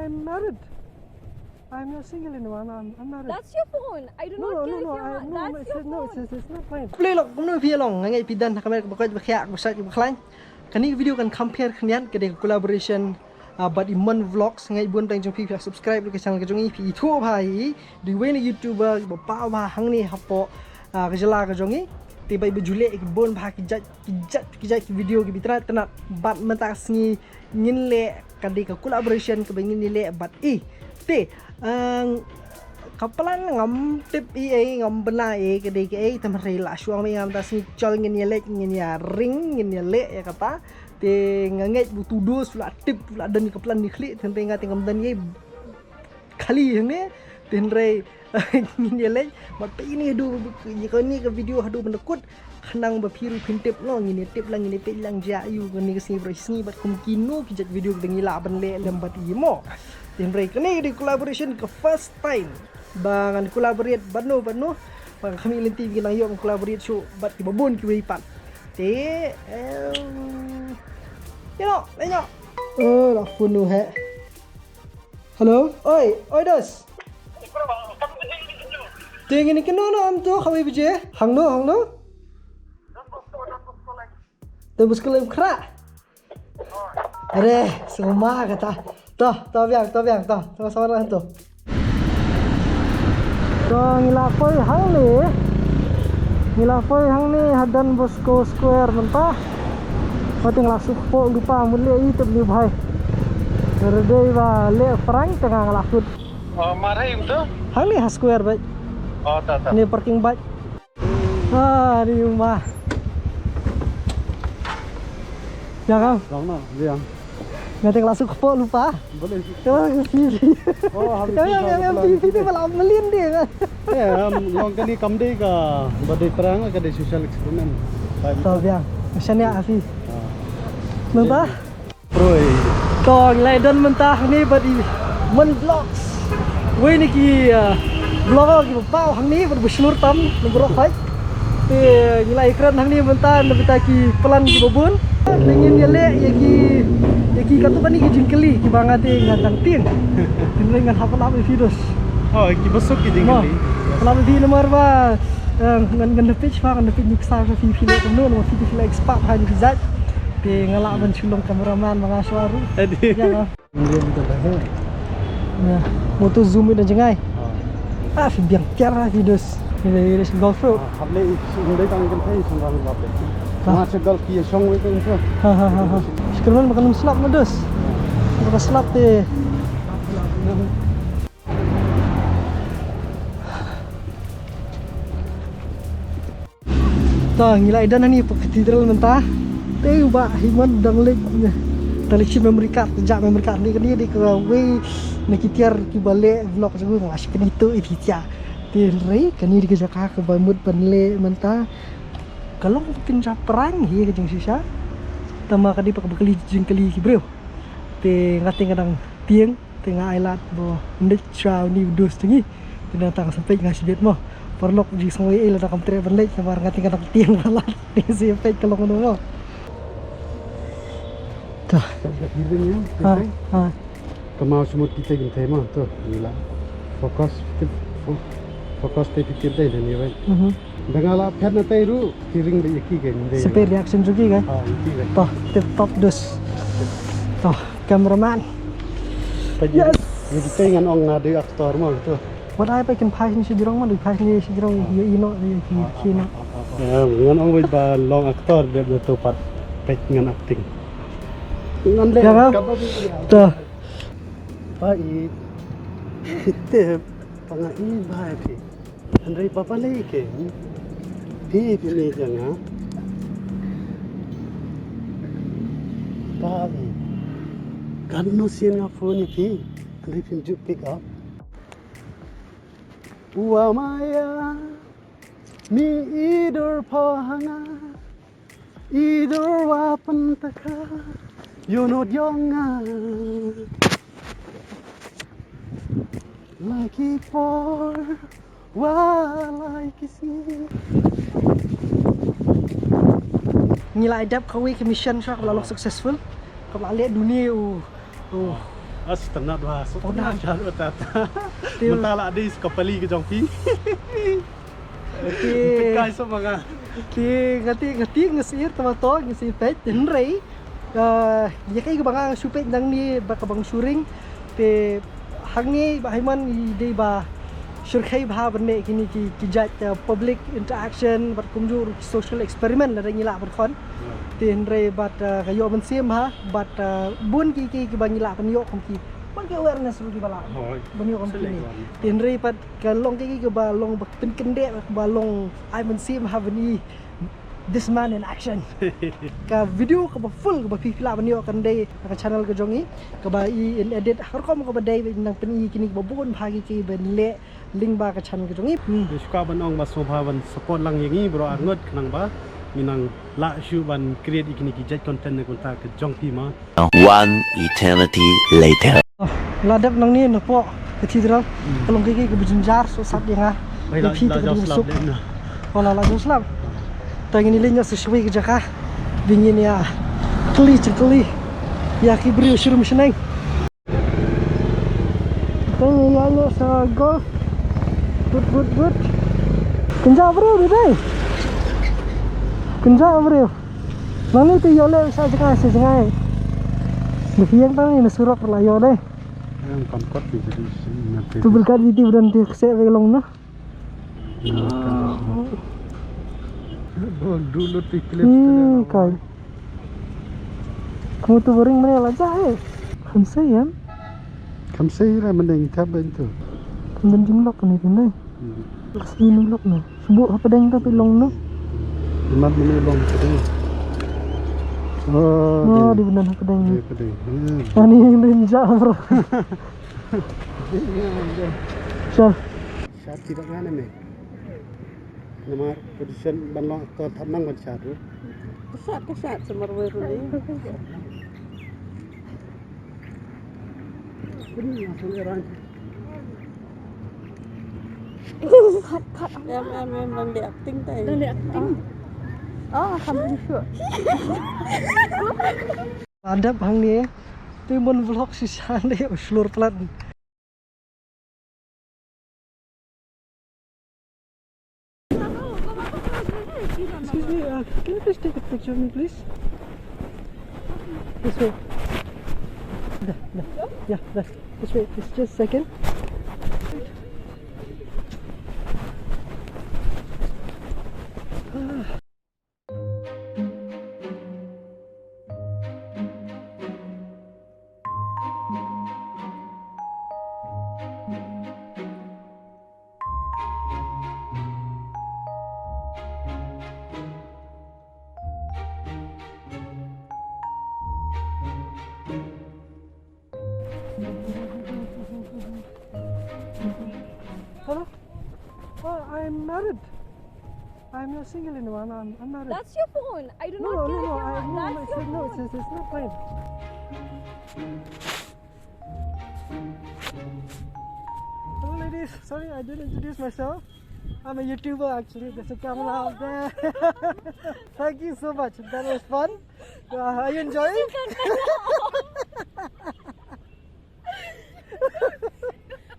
I'm married. I'm not single anymore. I'm married. That's your phone. I do not care if you're not. That's your phone. It's not mine. Play lock. Kamu pilih long. Ngai pidan. Kamu bakal berkaya. Besar berkelan. Kini video kan compare kalian kedai collaboration. But Iman vlogs ngai buan tang jong pi subscribe ke channel ke jong pi thu bhai. Di way ni YouTuber ba ba hang ni hapo. Kejala ke jong ni. Tiba ibu julek ke bon bha kijat video ke bitra tenak bat mentak sengi ngin le kadai ke collaboration ke bengin ni le bat te kapalan ngam tip ngam bena kedai ke tamre la suang ngam tas ni chol ngin ye le ngin ya ring ngin ya le ya kata te nganget butu dos la tip la dan kapalan ni klik ten tenga tengam dan ye kali ne ten re ngin ye le mat pe ini adu ye ko ni ke video adu menekut khanang ba phiru phintip no ngin tip lang ngin pe lang ja yu ngin ke sini bro sini bat kum kino kijat video bengi la ban le lembat imo ten re kini di collaboration ke first time bangan collaborate banu bang kami lenti bilang yo collaborate show bat ki babon ki wipat te yo lenyo la funu he hello oi dos ting ini keno no am to khawi bije hangno te buskul khra are semua kata to biang to sama-sama to ngila poi hang ni hadan Bosco Square mentah pating lasuk po lupa mulia itu ni bhai terdei ba le perang tengah ngelakut marah itu hang ni square baik tak ni parking bike di rumah ya kan mana dia ngating lasuk po lupa boleh yang itu malah melin dia ya yang kali kamde ka badai perang ka de social experiment to biang macamnya afi mentah proi to ngilai dan mentah ni badi men vlogs we ni ki vlog ki pau hang ni bersnur tam nomor 5 te ngilai keren hang ni mentah lebih ki pelan ki babun ingin dia le yaki katu bani ki jingkeli ki bangate ngatang ting dengan hafal videos ki besok ki jingkeli kalau di nomor ba ngan page fa ngan page niksa ka fi le no no fi expert ha ni zat te ngala ban sulong kameraman mga suaru ya dia betul dah nah moto zoom dan jengai fi biang tiara videos ni GoPro hable sundai kang kan thai sungang bape ma segal ki song we kan so sekarang makan slap modus makan slap te ta ngilai dan ni katedral mentah te ba himan dang lek tali chip memory card ja memory card ni kan di ke we nakitiar ki bale vlog jago ngas kan itu itia te rei kan ni ke jaka ke bamut panle mentah kalau mungkin perang hi ke jeng sisa tama kadi pak bekali jengkeli ki bro te ngating kadang tieng tengah ailat bo ndet chau ni dos tingi tinang tang sampai ngasih bet mo perlok di songoi ila da kamtre benlek kamar ngating kadang tieng balat ni sampai kalau ngono tah hilangnya kemau semut kita gin tema tu gila fokus te pikir dai ni bai Bengala pet na tayru kiring de yaki ke ni. Sepe reaction juga kan? Yaki ke. Toh tip top dos. Toh cameraman. Yes. Ni kita ngan ong na de aktor mo tu. What I can pass ni sejurong mo, pass ni sejurong yo ino ni kina. Ya, ngan ong wit ba long aktor de tu pat pet ngan acting. Ngan le ka. Toh. Pai. Te pangai bai pi. Andai papa le ke. Pi ni jangan. Pai. Kan no sien nga phone ni pi. Andai pin juk pick up. Wa maya mi idor pohanga. Idor wa pantaka. You know yonga. Like it for like it Ngila adap kawi ke mission syak lalu successful. Kalau lihat dunia Astana dua so Oh, dah. jaru tata. Til- Mentala di kapali ke jongpi. Ti Pekai so mga. ngati ngasir tamato ngasir pet henrei ya kai ke bang supet nang ni ba ka bang suring te hang ni ba haiman di ba surkai ba bane kini ki jat public interaction bat kumjur social experiment la ngila berkon te henrei bat kayo man sim ha bat bun ki bang ngila pan yo kom ki ban ke awareness ru di bala Hoi. ban yo kom ki tenrei pat kalong ki ba long ba pen kende ba long ai man sim ha bani this man in action ka video ka ba full ka ba pipila ban yo kan dai ka channel ka jongi ka ba I in edit har kom ka ba dai nang pen I kini ba bun phagi ki ben le link ba ka channel ka jongi Di suka banong ba sofa ban support lang yangi bro angot kanang ba minang la shu ban create ikini ki jet content na kunta ke jongpi ma. One eternity later. ladap nang ni na po ka tidral kalong ki ka bujinjar so sat yang ha Bai la Pi la ka jos di lab sup de na. wala la juslam tangini linya sesuai ke jaka bingin ya keli ya kibri surum seneng tanya ya lo sa golf but kenja bro dai kenja bro nani tu yo le sa jangai Biang tang ni surak la yo dai Yang konkot di jadi nanti. tu berkat di dan ti se velong na Dulu ti clip kai kamu tu bering mana lah jahe kan saya Kam sei ra mending tab itu. kemudian jumlok ni ni kasi nulok na subuh apa deng tapi long no Mat menulong tadi. oh di benar apa deng ni Tadi. ani yang ninja bro Syar Syat tidak ngane me. Nama production banlong aktor thanang ban syat. Kesat semarweru ni. Ini langsung eran. Em đang đi acting tay. Đang đi acting. Không sure. ada bang ni tu mon vlog si sang deh seluruh pelan excuse me can you please take a picture of me please this way yeah this way just a second hello I'm married I'm not single anymore I'm married That's your phone. I do not no, care if no, you're not. That's your phone. it's not mine. Hello ladies, sorry I didn't introduce myself. I'm a YouTuber actually, there's a camera out there. Thank you so much, that was fun. Are you enjoying?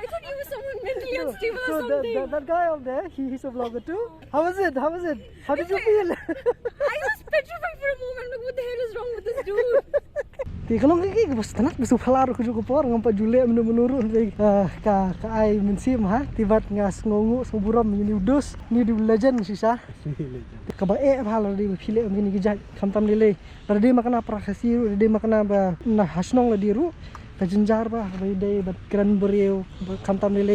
I thought you were someone mentally unstable or So something. that guy out there, he's a vlogger too. How was it? How did you feel? I was petrified for a moment. Like, what the hell is wrong with this dude? Thì kalau ngiki bos tenat besu falar ko juko por ngam pa jule menurun dai ka ai mensim ha tibat ngas ngongu seburam ini udus ni di legend sisa ka ba halo di phile ngini gijat khamtam dile pada dia makana prakasi dia makana ba na hasnong la diru ka jenjar ba ba dai ba kran bereu khamtam dile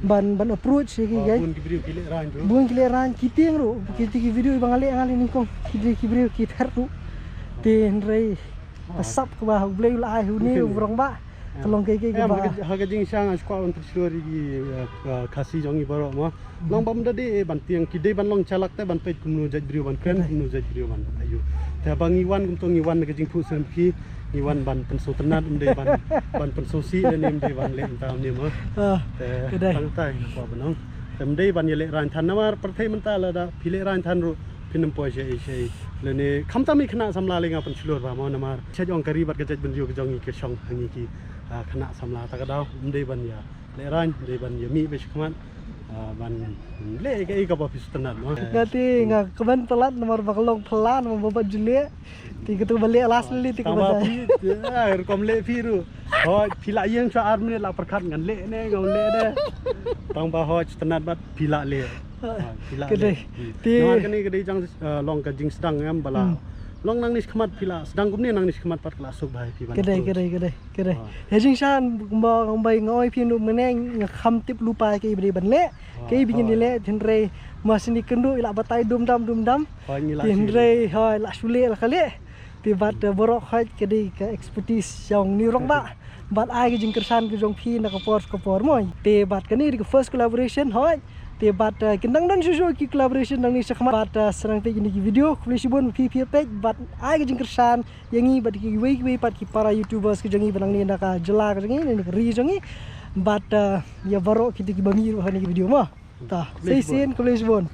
ban approach ki gai Bun kibri kile ran tu. buang kileran kiting ru kiti video bang ale ngali ni kong kiti video ki thertu tin rei pasap ke bah boleh lah ni urang ba kalong ke ba Haga jing sang skwa untuk story gi khasi jongi baro ma. Long bam dadi ban tiang kidai ban long chalak te ban pet kumnu jaj brio ban kren kumnu jaj brio ban ayu. Te bang iwan kum tong iwan ke jing pu sen ki iwan ban penso tenat umde ban penso si dan umde ban le tam ni ma. Te tang tai ko banong. Te umde ban yele ran than namar parthai mentala da phile ran than ru pinam po sei lene khamtami khna samla lenga pan chulur ba mo namar chajong kari bat ke jaj ban rio ke jongi ke song hangi ki kena samla tak ada mendai ban ya leran mendai ban ya mi beskuman ban le ke i ka ba pistunan no Ngati ngak keban pelat nomor bakalong pelan nomor babat jule ti ketu balik alas li ti tambah keban pi kom le piru ho pila yang cha army la perkat ngan le ne ngau le de tambah ho tenat bat pila le pila Kedai. Ti Nuan kani kedai jang long ka jing sedang ngam bala long nang nis khamat pila sedang gumni nang nis khamat pat kelasuk bai pi ban kedai he jing shan kumba ngambai ngoi pi nu meneng ngkham tip lupa ke ibri ban le ke bingin le thenre masini kendu ila batai dum dam ho ni la thenre hoi la sule la kale ti bat borok hoi kedai ke expertise yang ni rong ba bat ai ke jing kersan ke jong pi na kapor moi te bat kani di first collaboration hoi te bat kendang dan susu ki collaboration nang ni sakma bat serang te ni video kulisi bon pi page bat ai ke jing kersan yangi bat ki we pat ki para youtubers ke jangi benang ni ndaka jela ke jangi ni ri jangi bat ya borok ki bangi ro ni video mah ta sei sin kulisi bon